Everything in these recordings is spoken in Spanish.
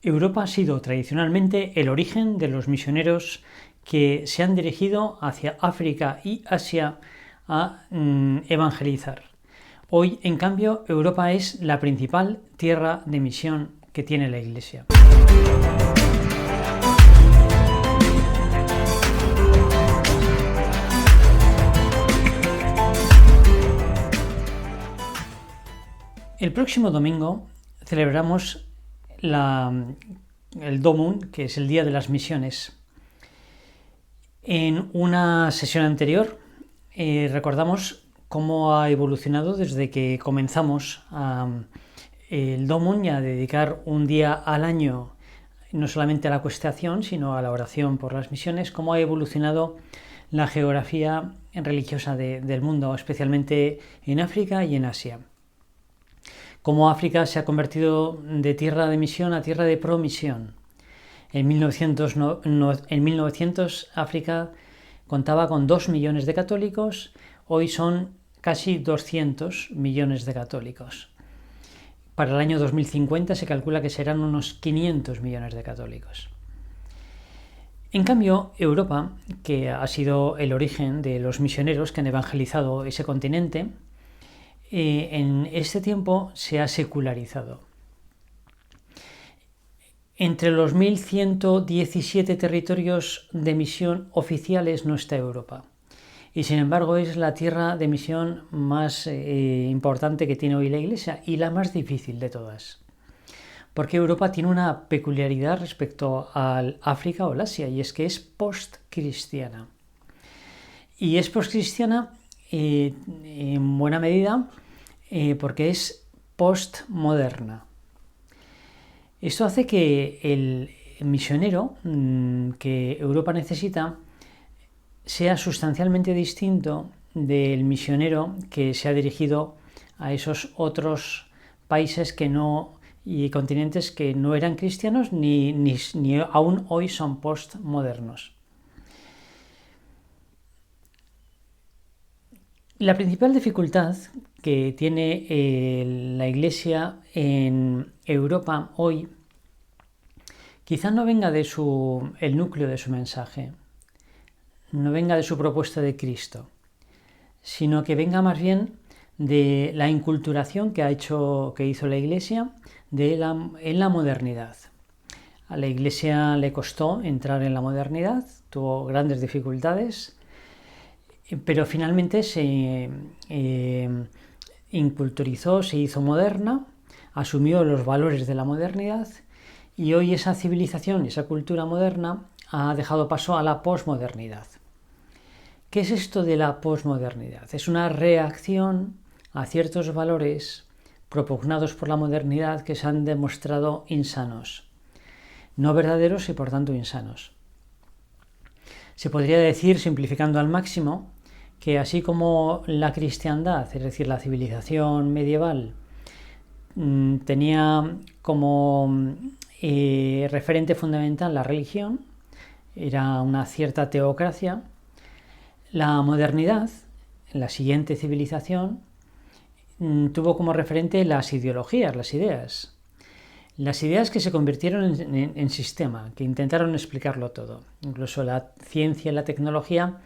Europa ha sido tradicionalmente el origen de los misioneros que se han dirigido hacia África y Asia a evangelizar. Hoy, en cambio, Europa es la principal tierra de misión que tiene la Iglesia. El próximo domingo celebramos el Domum, que es el Día de las Misiones. En una sesión anterior recordamos cómo ha evolucionado desde que comenzamos el Domum y a dedicar un día al año no solamente a la cuestación, sino a la oración por las misiones, cómo ha evolucionado la geografía religiosa del mundo, especialmente en África y en Asia. Cómo África se ha convertido de tierra de misión a tierra de promisión. En 1900 África contaba con 2 millones de católicos, hoy son casi 200 millones de católicos. Para el año 2050 se calcula que serán unos 500 millones de católicos. En cambio, Europa, que ha sido el origen de los misioneros que han evangelizado ese continente, en este tiempo se ha secularizado. Entre los 1.117 territorios de misión oficiales no está Europa. Y sin embargo es la tierra de misión más importante que tiene hoy la Iglesia y la más difícil de todas. Porque Europa tiene una peculiaridad respecto al África o el Asia, y es que es post-cristiana. Y es post-cristiana en buena medida porque es postmoderna. Esto hace que el misionero que Europa necesita sea sustancialmente distinto del misionero que se ha dirigido a esos otros países y continentes que no eran cristianos ni aún hoy son postmodernos. La principal dificultad que tiene la Iglesia en Europa hoy quizá no venga de el núcleo de su mensaje, no venga de su propuesta de Cristo, sino que venga más bien de la inculturación que hizo la Iglesia en la modernidad. A la Iglesia le costó entrar en la modernidad, tuvo grandes dificultades, pero finalmente se inculturizó, se hizo moderna, asumió los valores de la modernidad y hoy esa civilización, esa cultura moderna ha dejado paso a la posmodernidad. ¿Qué es esto de la posmodernidad? Es una reacción a ciertos valores propugnados por la modernidad que se han demostrado insanos, no verdaderos y por tanto insanos. Se podría decir, simplificando al máximo, que así como la cristiandad, es decir, la civilización medieval, tenía como referente fundamental la religión, era una cierta teocracia, la modernidad, la siguiente civilización, tuvo como referente las ideologías, las ideas. Las ideas que se convirtieron en sistema, que intentaron explicarlo todo. Incluso la ciencia y la tecnología,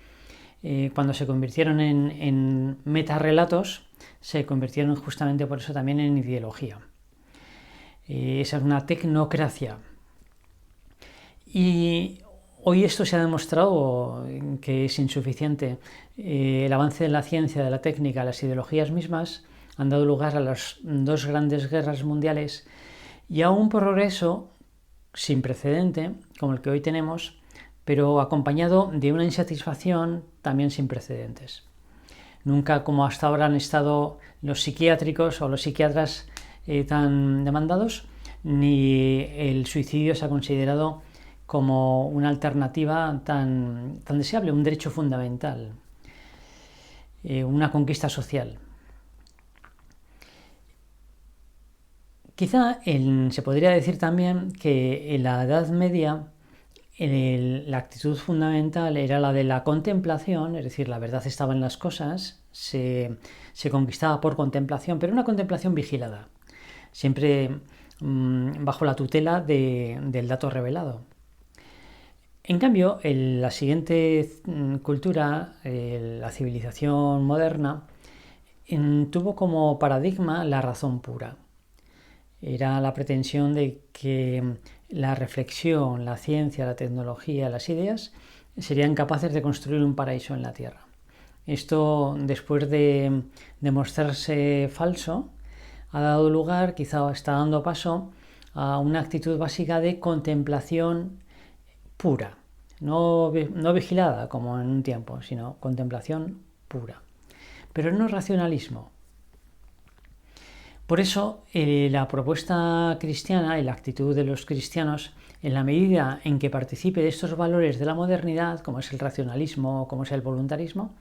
cuando se convirtieron en metarrelatos, se convirtieron justamente por eso también en ideología. Esa es una tecnocracia. Y hoy esto se ha demostrado que es insuficiente. El avance de la ciencia, de la técnica, las ideologías mismas han dado lugar a las 2 grandes guerras mundiales y a un progreso sin precedente, como el que hoy tenemos, pero acompañado de una insatisfacción también sin precedentes. Nunca como hasta ahora han estado los psiquiátricos o los psiquiatras tan demandados, ni el suicidio se ha considerado como una alternativa tan deseable, un derecho fundamental, una conquista social. Quizá se podría decir también que en la Edad Media la actitud fundamental era la de la contemplación, es decir, la verdad estaba en las cosas, se conquistaba por contemplación, pero una contemplación vigilada. Siempre bajo la tutela del dato revelado. En cambio, la siguiente cultura, la civilización moderna, tuvo como paradigma la razón pura. Era la pretensión de que la reflexión, la ciencia, la tecnología, las ideas serían capaces de construir un paraíso en la Tierra. Esto, después de demostrarse falso, ha dado lugar, quizá está dando paso, a una actitud básica de contemplación pura, no vigilada como en un tiempo, sino contemplación pura. Pero no racionalismo. Por eso la propuesta cristiana y la actitud de los cristianos, en la medida en que participe de estos valores de la modernidad, como es el racionalismo, como es el voluntarismo,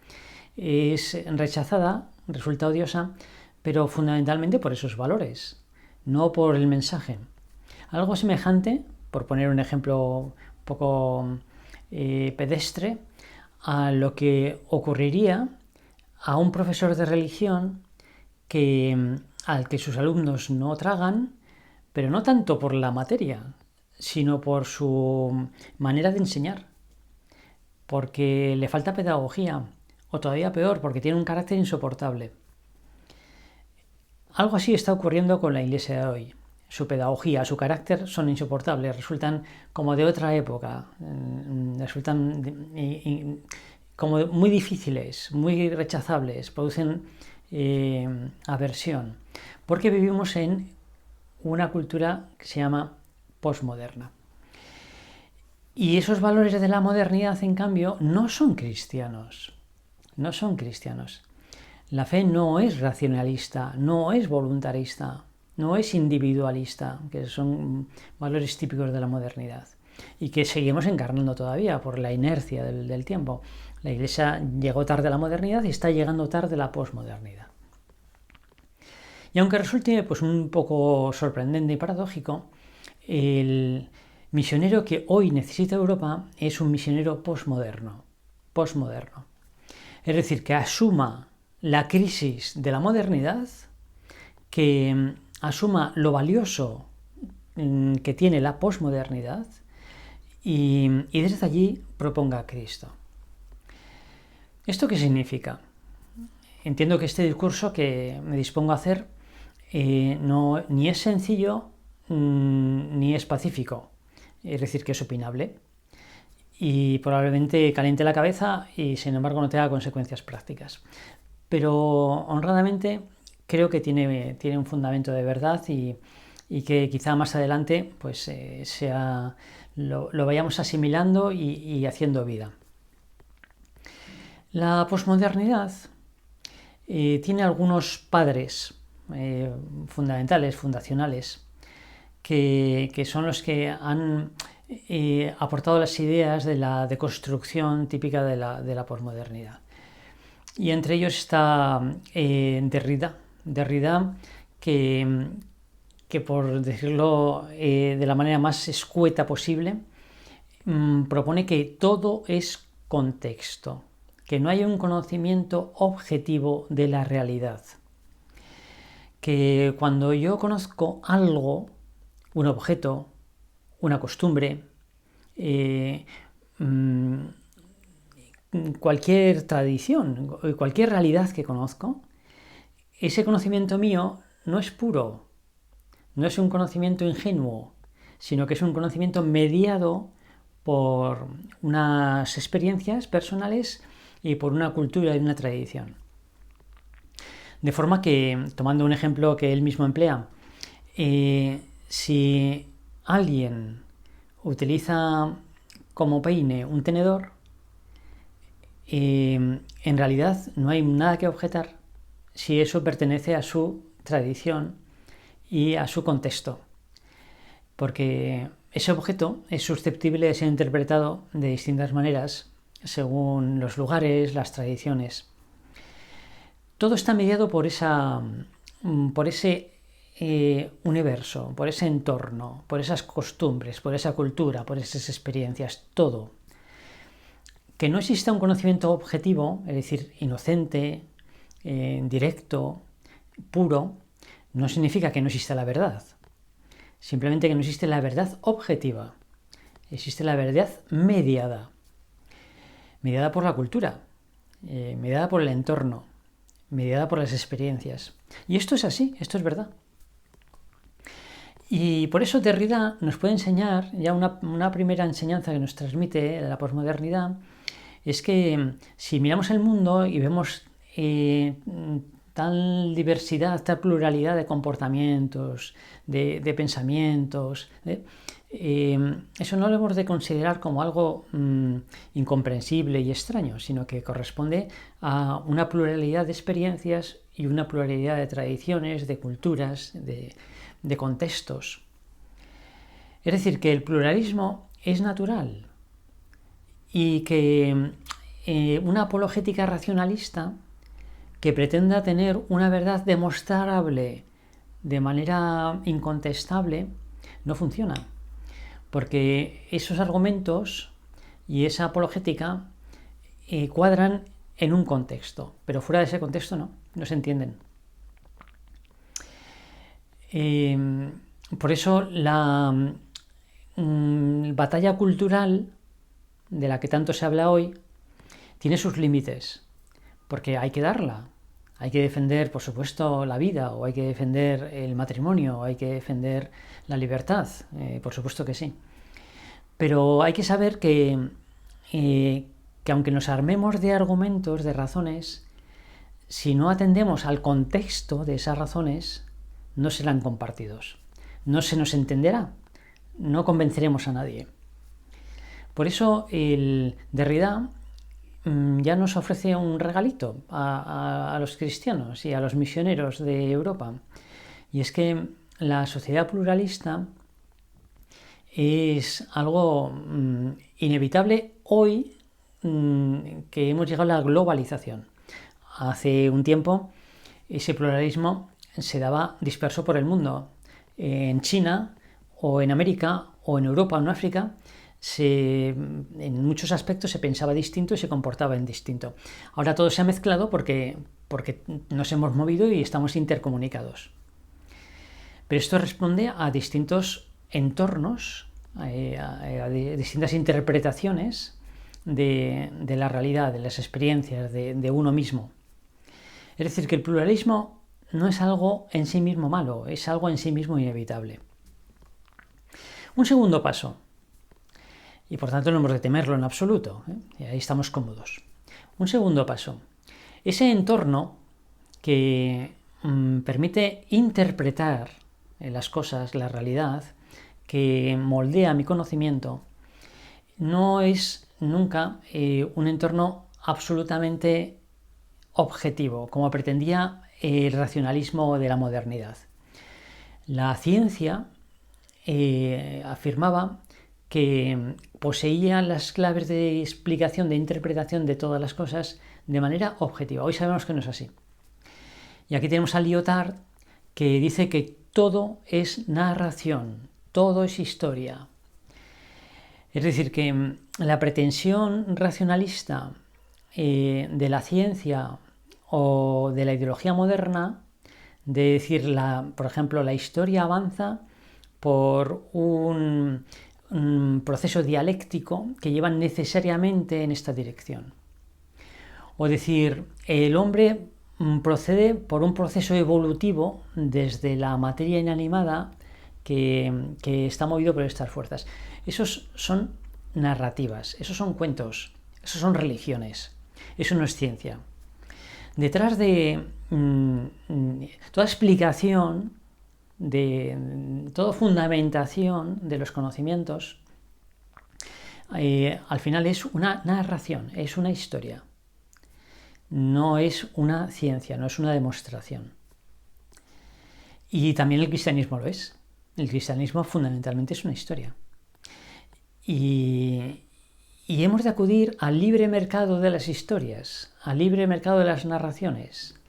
es rechazada, resulta odiosa, pero fundamentalmente por esos valores, no por el mensaje. Algo semejante, por poner un ejemplo un poco pedestre, a lo que ocurriría a un profesor de religión al que sus alumnos no tragan, pero no tanto por la materia, sino por su manera de enseñar, porque le falta pedagogía, o todavía peor, porque tiene un carácter insoportable. Algo así está ocurriendo con la Iglesia de hoy. Su pedagogía, su carácter son insoportables, resultan como de otra época, resultan como muy difíciles, muy rechazables, producen aversión, porque vivimos en una cultura que se llama posmoderna. Y esos valores de la modernidad, en cambio, no son cristianos. No son cristianos. La fe no es racionalista, no es voluntarista, no es individualista, que son valores típicos de la modernidad y que seguimos encarnando todavía por la inercia del tiempo. La Iglesia llegó tarde a la modernidad y está llegando tarde a la posmodernidad. Y aunque resulte pues, un poco sorprendente y paradójico, el misionero que hoy necesita Europa es un misionero posmoderno. Es decir, que asuma la crisis de la modernidad, que asuma lo valioso que tiene la posmodernidad y desde allí proponga a Cristo. ¿Esto qué significa? Entiendo que este discurso que me dispongo a hacer ni es sencillo ni es pacífico, es decir, que es opinable y probablemente caliente la cabeza y sin embargo no tenga consecuencias prácticas. Pero honradamente creo que tiene un fundamento de verdad y que quizá más adelante pues, lo vayamos asimilando y haciendo vida. La posmodernidad tiene algunos padres fundamentales, fundacionales, que son los que han aportado las ideas de la deconstrucción típica de la posmodernidad. Y entre ellos está Derrida, que por decirlo de la manera más escueta posible, propone que todo es contexto, que no hay un conocimiento objetivo de la realidad. Que cuando yo conozco algo, un objeto, una costumbre, cualquier tradición, cualquier realidad que conozco, ese conocimiento mío no es puro, no es un conocimiento ingenuo, sino que es un conocimiento mediado por unas experiencias personales y por una cultura y una tradición. De forma que, tomando un ejemplo que él mismo emplea, si alguien utiliza como peine un tenedor, en realidad no hay nada que objetar si eso pertenece a su tradición y a su contexto, porque ese objeto es susceptible de ser interpretado de distintas maneras según los lugares, las tradiciones. Todo está mediado por ese universo, por ese entorno, por esas costumbres, por esa cultura, por esas experiencias, todo. Que no exista un conocimiento objetivo, es decir, inocente, directo, puro, no significa que no exista la verdad. simplemente que no existe la verdad objetiva, existe la verdad mediada por la cultura, mediada por el entorno, mediada por las experiencias. Y esto es así, esto es verdad. Y por eso Derrida nos puede enseñar, ya una primera enseñanza que nos transmite la posmodernidad, es que si miramos el mundo y vemos tal diversidad, tal pluralidad de comportamientos, de pensamientos, eso no lo hemos de considerar como algo incomprensible y extraño, sino que corresponde a una pluralidad de experiencias y una pluralidad de tradiciones, de culturas, de contextos. Es decir, que el pluralismo es natural y que una apologética racionalista que pretenda tener una verdad demostrable de manera incontestable no funciona, porque esos argumentos y esa apologética cuadran en un contexto, pero fuera de ese contexto no se entienden. Por eso la batalla cultural de la que tanto se habla hoy tiene sus límites, porque hay que darla. Hay que defender, por supuesto, la vida, o hay que defender el matrimonio, o hay que defender la libertad, por supuesto que sí. Pero hay que saber que aunque nos armemos de argumentos, de razones, si no atendemos al contexto de esas razones, no serán compartidos. No se nos entenderá, no convenceremos a nadie. Por eso el Derrida ya nos ofrece un regalito a los cristianos y a los misioneros de Europa. Y es que la sociedad pluralista es algo inevitable hoy que hemos llegado a la globalización. Hace un tiempo ese pluralismo se daba disperso por el mundo. En China o en América o en Europa o en África en muchos aspectos se pensaba distinto y se comportaba en distinto. Ahora todo se ha mezclado porque nos hemos movido y estamos intercomunicados. Pero esto responde a distintos entornos, a distintas interpretaciones de la realidad, de las experiencias, de uno mismo. Es decir, que el pluralismo no es algo en sí mismo malo, es algo en sí mismo inevitable. Un segundo paso, y por tanto no hemos de temerlo en absoluto, y ahí estamos cómodos. Un segundo paso, ese entorno que permite interpretar las cosas, la realidad, que moldea mi conocimiento, no es nunca un entorno absolutamente objetivo, como pretendía el racionalismo de la modernidad. La ciencia afirmaba que poseía las claves de explicación, de interpretación de todas las cosas de manera objetiva. Hoy sabemos que no es así. Y aquí tenemos a Lyotard, que dice que todo es narración, todo es historia. Es decir, que la pretensión racionalista de la ciencia o de la ideología moderna, de decir, por ejemplo, la historia avanza por un proceso dialéctico que lleva necesariamente en esta dirección. O decir, el hombre procede por un proceso evolutivo desde la materia inanimada que está movido por estas fuerzas. Esos son narrativas, esos son cuentos, esos son religiones, eso no es ciencia. Detrás de toda explicación, de toda fundamentación de los conocimientos, al final es una narración, es una historia. No es una ciencia, no es una demostración. Y también el cristianismo lo es. El cristianismo fundamentalmente es una historia. Y hemos de acudir al libre mercado de las historias, al libre mercado de las narraciones.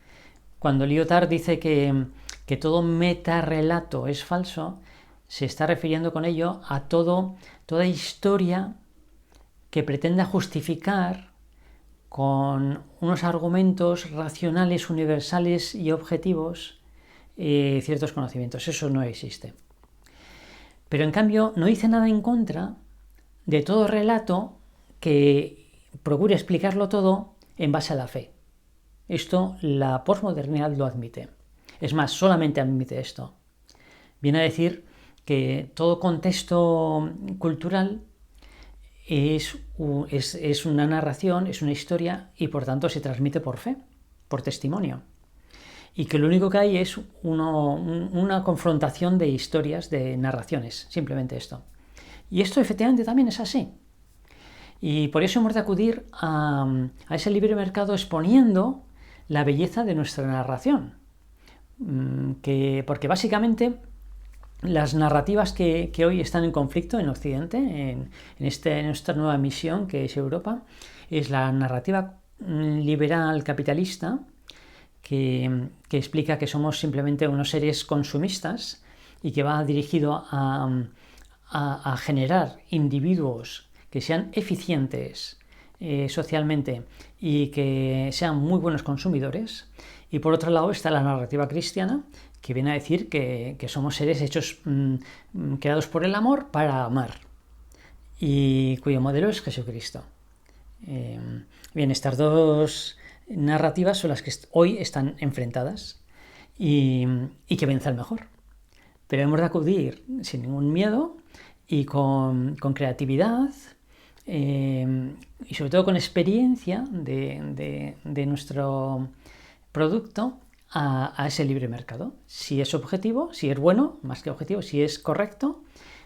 Cuando Lyotard dice que todo metarrelato es falso, se está refiriendo con ello a toda historia que pretenda justificar con unos argumentos racionales, universales y objetivos ciertos conocimientos. Eso no existe. Pero en cambio no dice nada en contra de todo relato que procure explicarlo todo en base a la fe. Esto la posmodernidad lo admite. Es más, solamente admite esto. Viene a decir que todo contexto cultural es una narración, es una historia y por tanto se transmite por fe, por testimonio. Y que lo único que hay es una confrontación de historias, de narraciones, simplemente esto. Y esto efectivamente también es así. Y por eso hemos de acudir a ese libre mercado exponiendo la belleza de nuestra narración. Porque básicamente las narrativas que hoy están en conflicto en Occidente, en esta nueva misión que es Europa, es la narrativa liberal capitalista que explica que somos simplemente unos seres consumistas y que va dirigido a generar individuos que sean eficientes socialmente y que sean muy buenos consumidores. Y por otro lado está la narrativa cristiana, que viene a decir que somos seres hechos, creados por el amor para amar, y cuyo modelo es Jesucristo. Bien, estas dos narrativas son las que hoy están enfrentadas y que vence el mejor. Pero hemos de acudir sin ningún miedo y con creatividad y sobre todo con experiencia de nuestro producto a ese libre mercado. Si es objetivo, si es bueno, más que objetivo, si es correcto,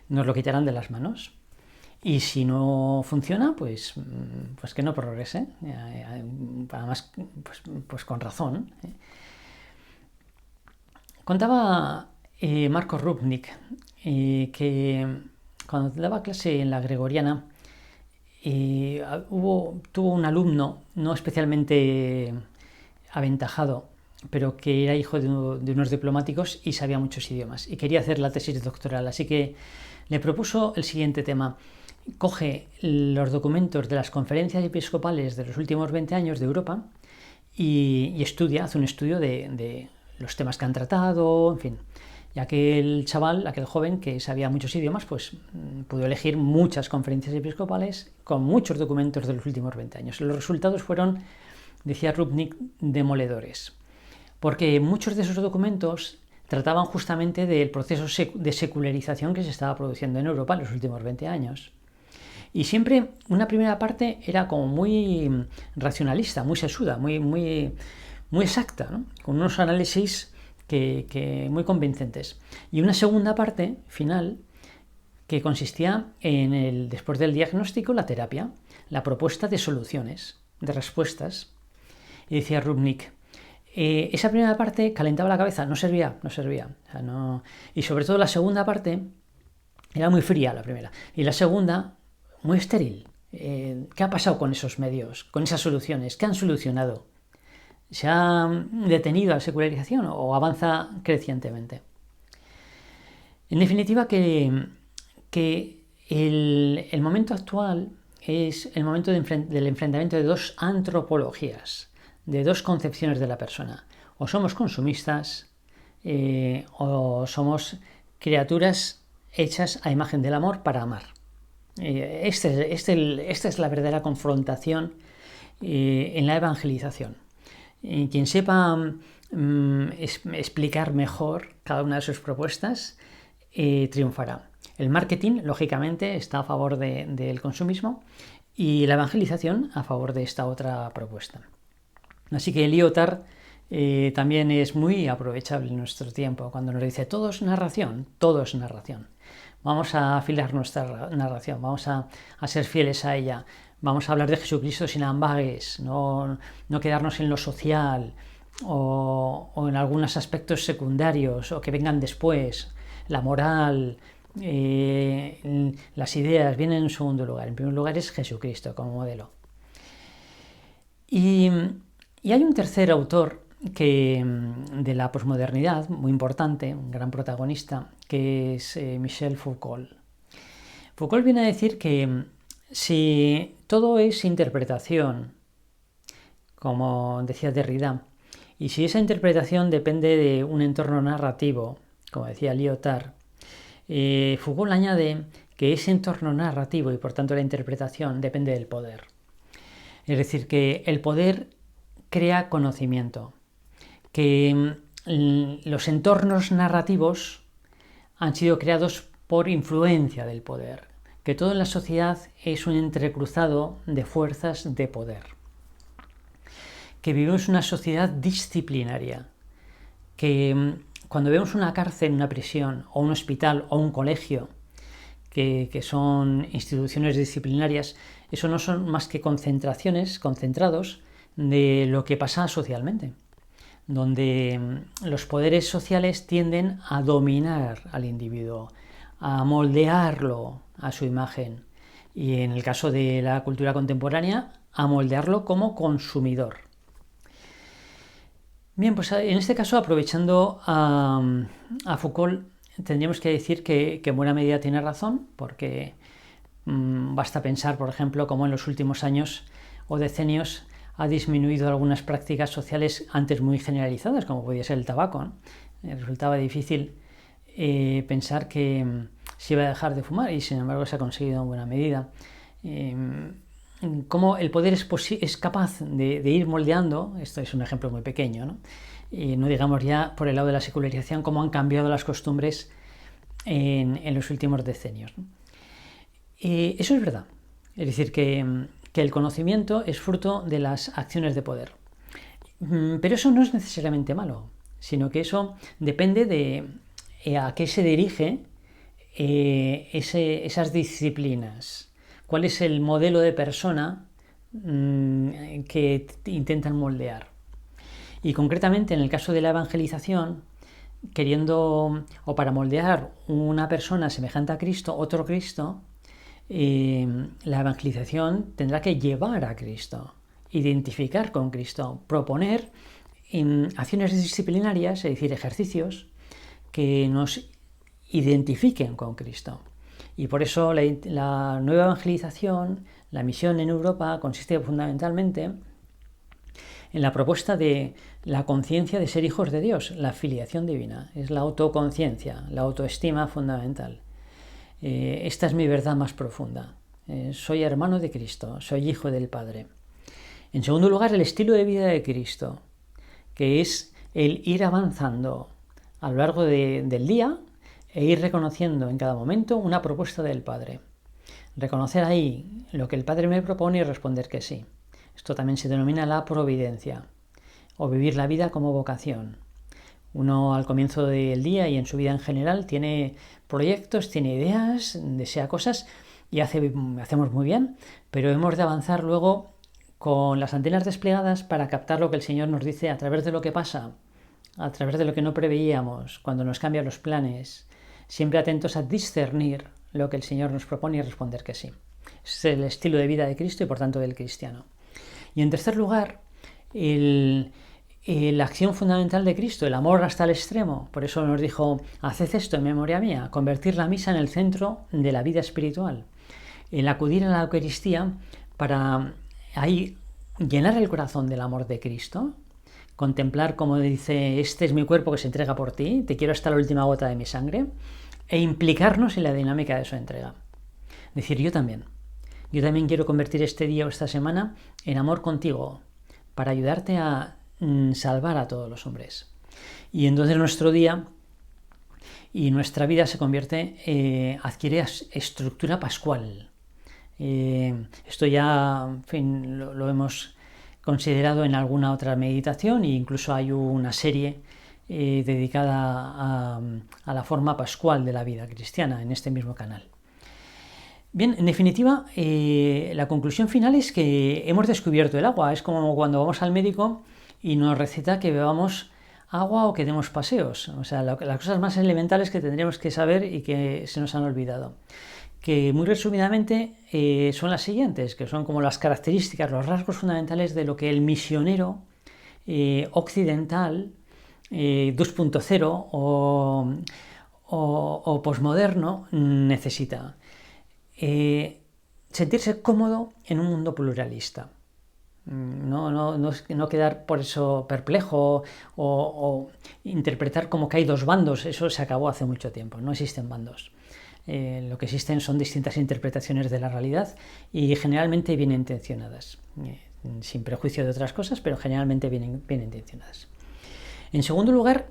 nos lo quitarán de las manos. Y si no funciona, pues que no progrese. Además, pues con razón. Contaba Marco Rupnik que cuando daba clase en la Gregoriana tuvo un alumno no especialmente aventajado, pero que era hijo de unos diplomáticos y sabía muchos idiomas y quería hacer la tesis doctoral, así que le propuso el siguiente tema: coge los documentos de las conferencias episcopales de los últimos 20 años de Europa y hace un estudio de los temas que han tratado, en fin. Y aquel joven que sabía muchos idiomas, pues pudo elegir muchas conferencias episcopales con muchos documentos de los últimos 20 años. Los resultados fueron, decía Rupnik, demoledores, porque muchos de esos documentos trataban justamente del proceso de secularización que se estaba produciendo en Europa en los últimos 20 años. Y siempre una primera parte era como muy racionalista, muy sesuda, muy exacta, ¿no? Con unos análisis que muy convincentes. Y una segunda parte final que consistía en después del diagnóstico, la terapia, la propuesta de soluciones, de respuestas. Y decía Rupnik, esa primera parte calentaba la cabeza, no servía. O sea, no. Y sobre todo la segunda parte era muy fría, la primera. Y la segunda, muy estéril. ¿Qué ha pasado con esos medios, con esas soluciones? ¿Qué han solucionado? ¿Se ha detenido la secularización o avanza crecientemente? En definitiva, que el momento actual es el momento del enfrentamiento de dos antropologías, de dos concepciones de la persona. O somos consumistas o somos criaturas hechas a imagen del amor para amar. Esta es la verdadera confrontación en la evangelización. Quien sepa explicar mejor cada una de sus propuestas triunfará. El marketing, lógicamente, está a favor del consumismo y la evangelización a favor de esta otra propuesta. Así que Lyotard también es muy aprovechable en nuestro tiempo cuando nos dice todo es narración. Vamos a afilar nuestra narración, vamos a ser fieles a ella. Vamos a hablar de Jesucristo sin ambages, no quedarnos en lo social o en algunos aspectos secundarios o que vengan después. La moral, las ideas vienen en segundo lugar. En primer lugar es Jesucristo como modelo. Y hay un tercer autor de la posmodernidad, muy importante, un gran protagonista, que es Michel Foucault. Foucault viene a decir que si todo es interpretación, como decía Derrida, y si esa interpretación depende de un entorno narrativo, como decía Lyotard, Foucault añade que ese entorno narrativo y por tanto la interpretación depende del poder. Es decir, que el poder crea conocimiento, que los entornos narrativos han sido creados por influencia del poder, que todo en la sociedad es un entrecruzado de fuerzas de poder, que vivimos una sociedad disciplinaria, que cuando vemos una cárcel, una prisión o un hospital o un colegio, que son instituciones disciplinarias, eso no son más que concentrados de lo que pasa socialmente, donde los poderes sociales tienden a dominar al individuo, a moldearlo a su imagen y en el caso de la cultura contemporánea, a moldearlo como consumidor. Bien, pues en este caso, aprovechando a Foucault, tendríamos que decir que en buena medida tiene razón, porque basta pensar, por ejemplo, cómo en los últimos años o decenios ha disminuido algunas prácticas sociales antes muy generalizadas, como podía ser el tabaco, ¿no? Resultaba difícil pensar que se iba a dejar de fumar y sin embargo se ha conseguido en buena medida. Cómo el poder es capaz de ir moldeando, esto es un ejemplo muy pequeño, ¿no? No digamos ya por el lado de la secularización, cómo han cambiado las costumbres en los últimos decenios, ¿no? Eso es verdad, es decir, que el conocimiento es fruto de las acciones de poder. Pero eso no es necesariamente malo, sino que eso depende de a qué se dirige esas disciplinas. ¿Cuál es el modelo de persona que intentan moldear? Y concretamente en el caso de la evangelización, queriendo o para moldear una persona semejante a Cristo, otro Cristo, la evangelización tendrá que llevar a Cristo, identificar con Cristo, proponer acciones disciplinarias, es decir, ejercicios que nos identifiquen con Cristo. Y por eso la nueva evangelización, la misión en Europa, consiste fundamentalmente en la propuesta de la conciencia de ser hijos de Dios, la filiación divina, es la autoconciencia, la autoestima fundamental. Esta es mi verdad más profunda. Soy hermano de Cristo, soy hijo del Padre. En segundo lugar, el estilo de vida de Cristo, que es el ir avanzando a lo largo del día e ir reconociendo en cada momento una propuesta del Padre. Reconocer ahí lo que el Padre me propone y responder que sí. Esto también se denomina la providencia, o vivir la vida como vocación. Uno al comienzo del día y en su vida en general tiene proyectos, tiene ideas, desea cosas y hacemos muy bien, pero hemos de avanzar luego con las antenas desplegadas para captar lo que el Señor nos dice a través de lo que pasa, a través de lo que no preveíamos, cuando nos cambian los planes, siempre atentos a discernir lo que el Señor nos propone y responder que sí. Es el estilo de vida de Cristo y por tanto del cristiano. Y en tercer lugar, la acción fundamental de Cristo, el amor hasta el extremo. Por eso nos dijo, haced esto en memoria mía, convertir la misa en el centro de la vida espiritual. El acudir a la Eucaristía para ahí llenar el corazón del amor de Cristo, contemplar como dice, este es mi cuerpo que se entrega por ti, te quiero hasta la última gota de mi sangre, e implicarnos en la dinámica de su entrega. Decir, yo también quiero convertir este día o esta semana en amor contigo, para ayudarte a salvar a todos los hombres. Y entonces nuestro día y nuestra vida se convierte, adquiere estructura pascual. Esto ya, en fin, lo hemos considerado en alguna otra meditación e incluso hay una serie dedicada a la forma pascual de la vida cristiana en este mismo canal. Bien, en definitiva, la conclusión final es que hemos descubierto el agua. Es como cuando vamos al médico y nos receta que bebamos agua o que demos paseos. O sea, las cosas más elementales que tendríamos que saber y que se nos han olvidado. Que muy resumidamente son las siguientes, que son como las características, los rasgos fundamentales de lo que el misionero occidental 2.0 o posmoderno necesita. Sentirse cómodo en un mundo pluralista. No quedar por eso perplejo o interpretar como que hay dos bandos. Eso se acabó hace mucho tiempo, no existen bandos. Lo que existen son distintas interpretaciones de la realidad y generalmente bien intencionadas, sin prejuicio de otras cosas, pero generalmente bien intencionadas. En segundo lugar,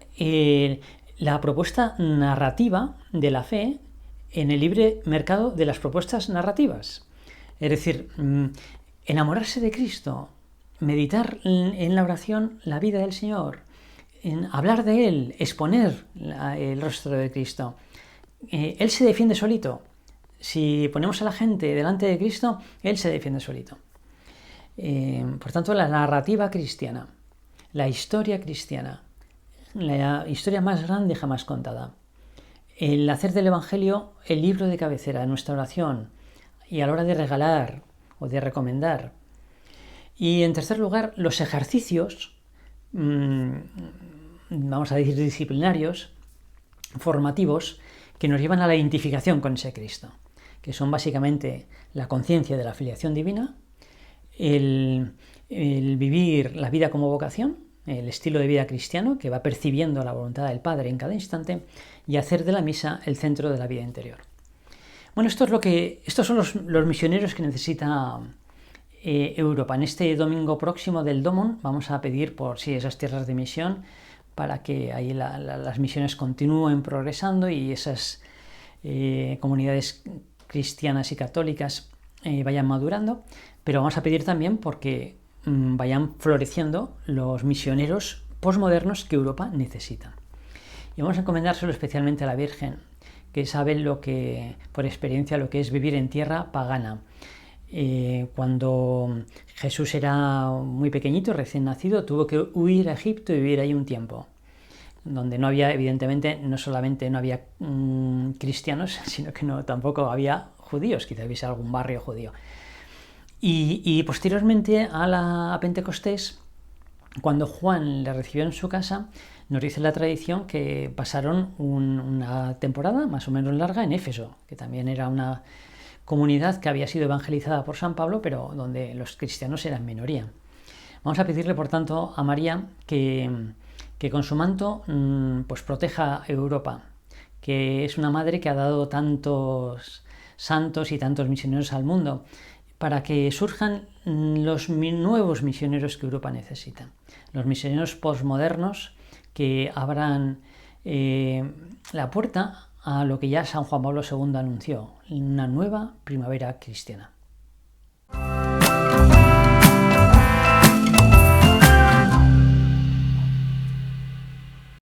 la propuesta narrativa de la fe en el libre mercado de las propuestas narrativas. Es decir, enamorarse de Cristo, meditar en la oración la vida del Señor, en hablar de Él, exponer el rostro de Cristo. Él se defiende solito. Si ponemos a la gente delante de Cristo, Él se defiende solito. Por tanto, la narrativa cristiana, la historia cristiana, la historia más grande jamás contada, el hacer del Evangelio el libro de cabecera de nuestra oración y a la hora de regalar o de recomendar. Y en tercer lugar, los ejercicios, vamos a decir disciplinarios, formativos, que nos llevan a la identificación con ese Cristo, que son básicamente la conciencia de la filiación divina, el vivir la vida como vocación, el estilo de vida cristiano que va percibiendo la voluntad del Padre en cada instante, y hacer de la misa el centro de la vida interior. Bueno, estos son los misioneros que necesita Europa. En este domingo próximo del Domon vamos a pedir por esas tierras de misión, para que ahí las misiones continúen progresando y esas comunidades cristianas y católicas vayan madurando, pero vamos a pedir también porque vayan floreciendo los misioneros posmodernos que Europa necesita. Y vamos a encomendárselo especialmente a la Virgen, que sabe por experiencia lo que es vivir en tierra pagana. Cuando Jesús era muy pequeñito, recién nacido, tuvo que huir a Egipto y vivir ahí un tiempo, donde no había, evidentemente, no solamente no había cristianos, sino que tampoco había judíos, quizá hubiese algún barrio judío. Y posteriormente a Pentecostés, cuando Juan le recibió en su casa, nos dice la tradición que pasaron una temporada más o menos larga en Éfeso, que también era una comunidad que había sido evangelizada por San Pablo, pero donde los cristianos eran minoría. Vamos a pedirle, por tanto, a María que con su manto pues proteja Europa, que es una madre que ha dado tantos santos y tantos misioneros al mundo, para que surjan los nuevos misioneros que Europa necesita, los misioneros posmodernos que abran la puerta a lo que ya San Juan Pablo II anunció, una nueva primavera cristiana.